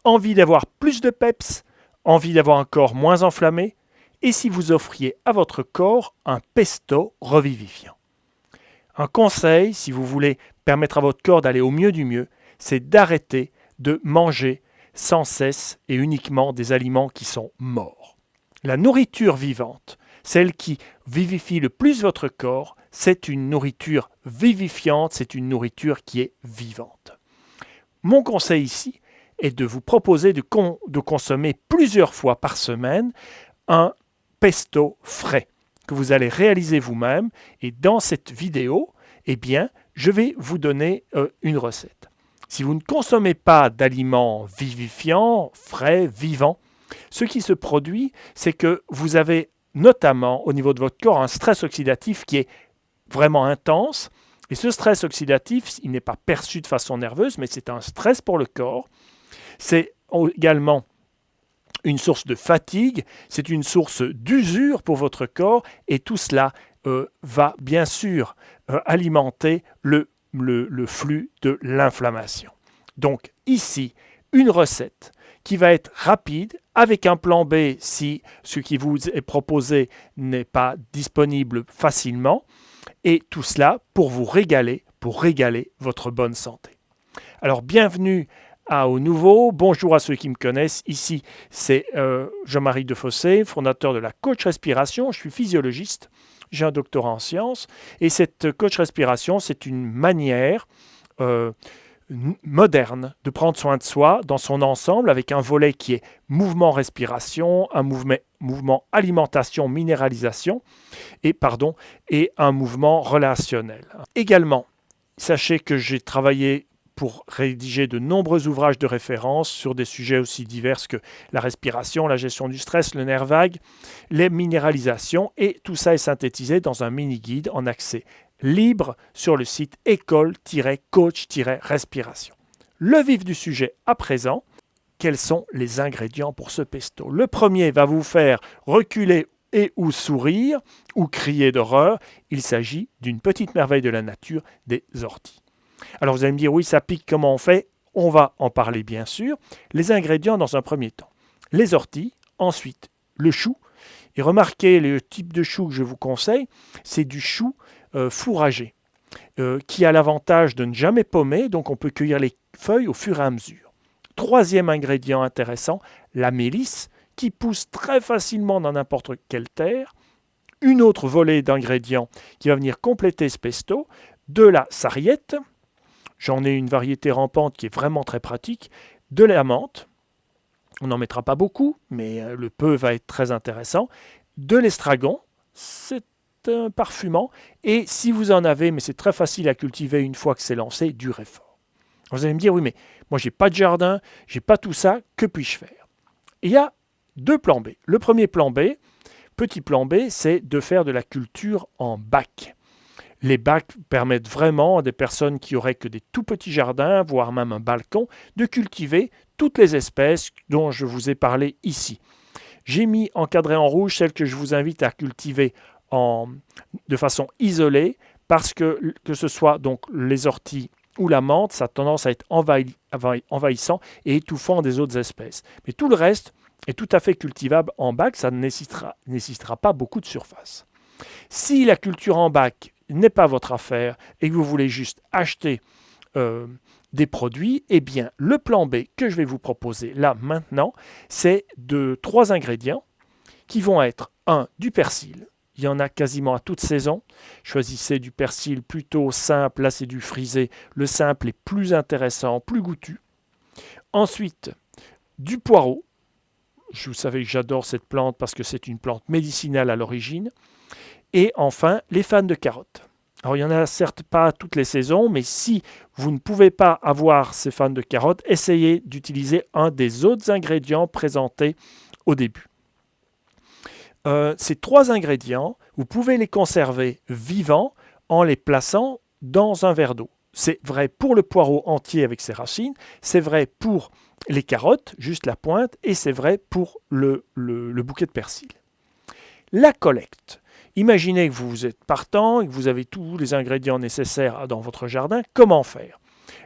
Envie d'avoir plus de peps? Envie d'avoir un corps moins enflammé? Et si vous offriez à votre corps un pesto revivifiant? Un conseil, si vous voulez permettre à votre corps d'aller au mieux du mieux, c'est d'arrêter de manger sans cesse et uniquement des aliments qui sont morts. La nourriture vivante, celle qui vivifie le plus votre corps, c'est une nourriture vivifiante, c'est une nourriture qui est vivante. Mon conseil ici est de vous proposer de consommer plusieurs fois par semaine un pesto frais que vous allez réaliser vous-même. Et dans cette vidéo, eh bien, je vais vous donner une recette. Si vous ne consommez pas d'aliments vivifiants, frais, vivants, ce qui se produit, c'est que vous avez notamment au niveau de votre corps un stress oxydatif qui est vraiment intense. Et ce stress oxydatif, il n'est pas perçu de façon nerveuse, mais c'est un stress pour le corps. C'est également une source de fatigue, c'est une source d'usure pour votre corps, et tout cela va bien sûr alimenter le flux de l'inflammation. Donc ici, une recette qui va être rapide, avec un plan B si ce qui vous est proposé n'est pas disponible facilement, et tout cela pour vous régaler, pour régaler votre bonne santé. Alors bienvenue aux nouveaux, bonjour à ceux qui me connaissent. Ici, c'est Jean-Marie Defossé, fondateur de la Coach Respiration. Je suis physiologiste, j'ai un doctorat en sciences. Et cette Coach Respiration, c'est une manière moderne de prendre soin de soi dans son ensemble, avec un volet qui est mouvement-respiration, un mouvement alimentation-minéralisation, et un mouvement relationnel. Également, sachez que j'ai travaillé pour rédiger de nombreux ouvrages de référence sur des sujets aussi divers que la respiration, la gestion du stress, le nerf vague, les minéralisations, et tout ça est synthétisé dans un mini-guide en accès libre sur le site école-coach-respiration. Le vif du sujet à présent, quels sont les ingrédients pour ce pesto? Le premier va vous faire reculer et ou sourire, ou crier d'horreur. Il s'agit d'une petite merveille de la nature, des orties. Alors vous allez me dire, oui, ça pique, comment on fait? On va en parler bien sûr. Les ingrédients dans un premier temps. Les orties, ensuite le chou. Et remarquez le type de chou que je vous conseille, c'est du chou fourragé, qui a l'avantage de ne jamais paumer, donc on peut cueillir les feuilles au fur et à mesure. Troisième ingrédient intéressant, la mélisse, qui pousse très facilement dans n'importe quelle terre. Une autre volée d'ingrédients qui va venir compléter ce pesto, de la sarriette, j'en ai une variété rampante qui est vraiment très pratique, de la menthe, on n'en mettra pas beaucoup, mais le peu va être très intéressant, de l'estragon, c'est un parfumant, et si vous en avez, mais c'est très facile à cultiver une fois que c'est lancé, du réfort. Vous allez me dire, oui, mais moi j'ai pas de jardin, j'ai pas tout ça, que puis-je faire? Il y a deux plans B. Le premier plan B, petit plan B, c'est de faire de la culture en bac. Les bacs permettent vraiment à des personnes qui auraient que des tout petits jardins, voire même un balcon, de cultiver toutes les espèces dont je vous ai parlé ici. J'ai mis encadré en rouge celles que je vous invite à cultiver de façon isolée, parce que ce soit donc les orties ou la menthe, ça a tendance à être envahissant et étouffant des autres espèces. Mais tout le reste est tout à fait cultivable en bac, ça ne nécessitera pas beaucoup de surface. Si la culture en bac n'est pas votre affaire et que vous voulez juste acheter des produits, eh bien le plan B que je vais vous proposer là maintenant, c'est de 3 ingrédients qui vont être du persil. Il y en a quasiment à toute saison. Choisissez du persil plutôt simple, là c'est du frisé. Le simple est plus intéressant, plus goûtu. Ensuite, du poireau. Vous savez que j'adore cette plante parce que c'est une plante médicinale à l'origine. Et enfin, les fans de carottes. Alors, il n'y en a certes pas toutes les saisons, mais si vous ne pouvez pas avoir ces fans de carottes, essayez d'utiliser un des autres ingrédients présentés au début. Ces 3 ingrédients, vous pouvez les conserver vivants en les plaçant dans un verre d'eau. C'est vrai pour le poireau entier avec ses racines, c'est vrai pour les carottes, juste la pointe, et c'est vrai pour le bouquet de persil. La collecte. Imaginez que vous êtes partant et que vous avez tous les ingrédients nécessaires dans votre jardin. Comment faire?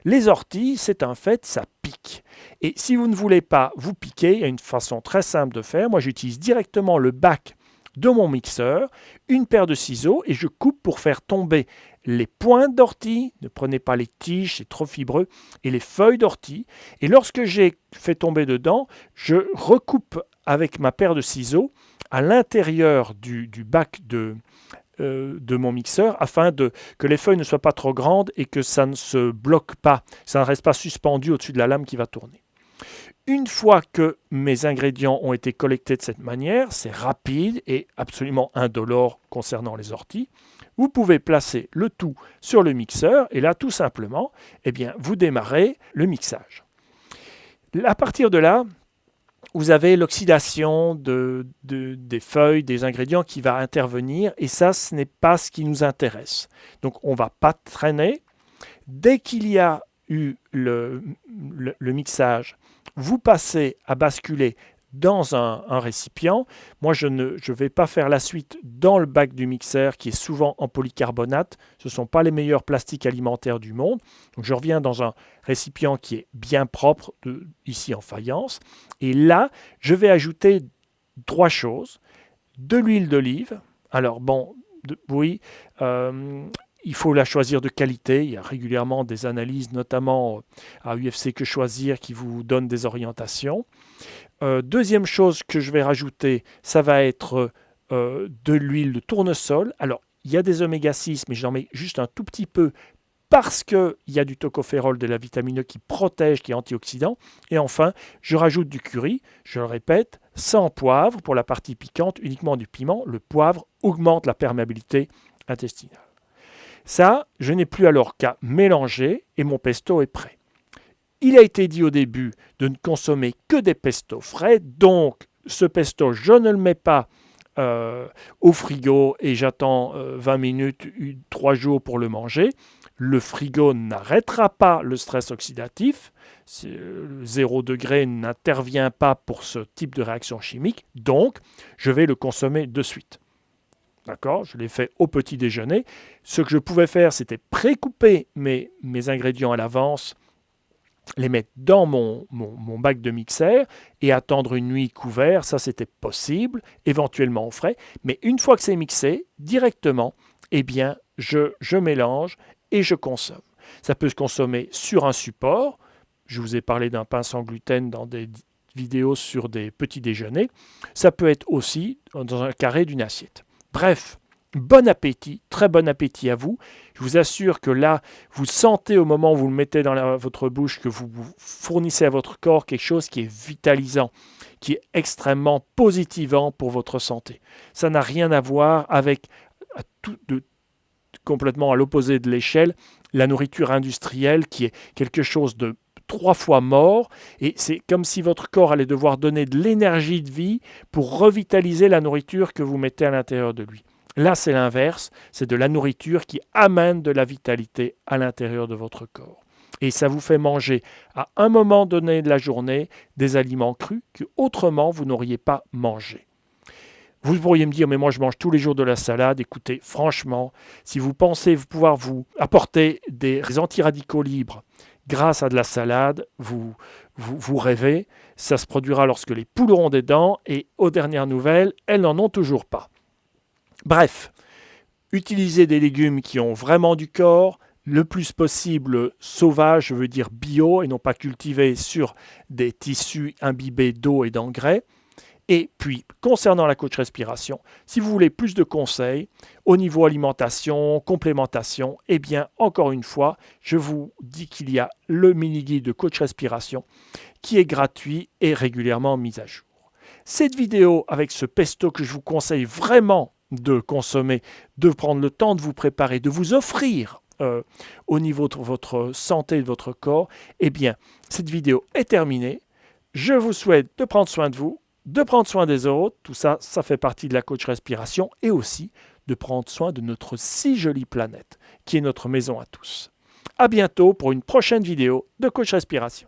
Les orties, c'est un fait, ça pique. Et si vous ne voulez pas vous piquer, il y a une façon très simple de faire. Moi, j'utilise directement le bac de mon mixeur, une paire de ciseaux et je coupe pour faire tomber les pointes d'ortie. Ne prenez pas les tiges, c'est trop fibreux, et les feuilles d'ortie. Et lorsque j'ai fait tomber dedans, je recoupe avec ma paire de ciseaux à l'intérieur du bac de mon mixeur afin que les feuilles ne soient pas trop grandes et que ça ne se bloque pas, ça ne reste pas suspendu au-dessus de la lame qui va tourner. Une fois que mes ingrédients ont été collectés de cette manière, c'est rapide et absolument indolore concernant les orties. Vous pouvez placer le tout sur le mixeur et là, tout simplement, eh bien, vous démarrez le mixage. À partir de là, vous avez l'oxydation des feuilles, des ingrédients qui va intervenir et ça, ce n'est pas ce qui nous intéresse. Donc, on ne va pas traîner. Dès qu'il y a eu le mixage, vous passez à basculer dans un récipient. Moi, je ne vais pas faire la suite dans le bac du mixeur qui est souvent en polycarbonate. Ce ne sont pas les meilleurs plastiques alimentaires du monde. Donc, je reviens dans un récipient qui est bien propre, ici en faïence. Et là, je vais ajouter 3 choses. De l'huile d'olive. Alors, bon, oui, il faut la choisir de qualité. Il y a régulièrement des analyses, notamment à UFC Que Choisir, qui vous donnent des orientations. Deuxième chose que je vais rajouter, ça va être de l'huile de tournesol. Alors, il y a des oméga 6, mais j'en mets juste un tout petit peu parce qu'il y a du tocopherol, de la vitamine E qui protège, qui est antioxydant. Et enfin, je rajoute du curry, je le répète, sans poivre pour la partie piquante, uniquement du piment. Le poivre augmente la perméabilité intestinale. Ça, je n'ai plus alors qu'à mélanger et mon pesto est prêt. Il a été dit au début de ne consommer que des pestos frais, donc ce pesto, je ne le mets pas au frigo et j'attends 20 minutes, 3 jours pour le manger. Le frigo n'arrêtera pas le stress oxydatif, 0 degré n'intervient pas pour ce type de réaction chimique, donc je vais le consommer de suite. D'accord, je l'ai fait au petit déjeuner. Ce que je pouvais faire, c'était pré-couper mes ingrédients à l'avance, les mettre dans mon bac de mixeur et attendre une nuit couvert. Ça, c'était possible, éventuellement au frais. Mais une fois que c'est mixé, directement, eh bien, je mélange et je consomme. Ça peut se consommer sur un support. Je vous ai parlé d'un pain sans gluten dans des vidéos sur des petits déjeuners. Ça peut être aussi dans un carré d'une assiette. Bref, bon appétit, très bon appétit à vous. Je vous assure que là, vous sentez au moment où vous le mettez dans votre bouche que vous fournissez à votre corps quelque chose qui est vitalisant, qui est extrêmement positivant pour votre santé. Ça n'a rien à voir avec, complètement à l'opposé de l'échelle, la nourriture industrielle qui est quelque chose de 3 fois mort, et c'est comme si votre corps allait devoir donner de l'énergie de vie pour revitaliser la nourriture que vous mettez à l'intérieur de lui. Là, c'est l'inverse, c'est de la nourriture qui amène de la vitalité à l'intérieur de votre corps. Et ça vous fait manger à un moment donné de la journée des aliments crus que autrement vous n'auriez pas mangé. Vous pourriez me dire, mais moi je mange tous les jours de la salade. Écoutez, franchement, si vous pensez pouvoir vous apporter des antiradicaux libres grâce à de la salade, vous rêvez. Ça se produira lorsque les poules auront des dents et aux dernières nouvelles, elles n'en ont toujours pas. Bref, utilisez des légumes qui ont vraiment du corps, le plus possible sauvage, je veux dire bio, et non pas cultivés sur des tissus imbibés d'eau et d'engrais. Et puis, concernant la coach respiration, si vous voulez plus de conseils au niveau alimentation, complémentation, eh bien, encore une fois, je vous dis qu'il y a le mini-guide de coach respiration qui est gratuit et régulièrement mis à jour. Cette vidéo avec ce pesto que je vous conseille vraiment de consommer, de prendre le temps de vous préparer, de vous offrir au niveau de votre santé et de votre corps, eh bien, cette vidéo est terminée. Je vous souhaite de prendre soin de vous, de prendre soin des autres, tout ça, ça fait partie de la coach respiration, et aussi de prendre soin de notre si jolie planète, qui est notre maison à tous. À bientôt pour une prochaine vidéo de coach respiration.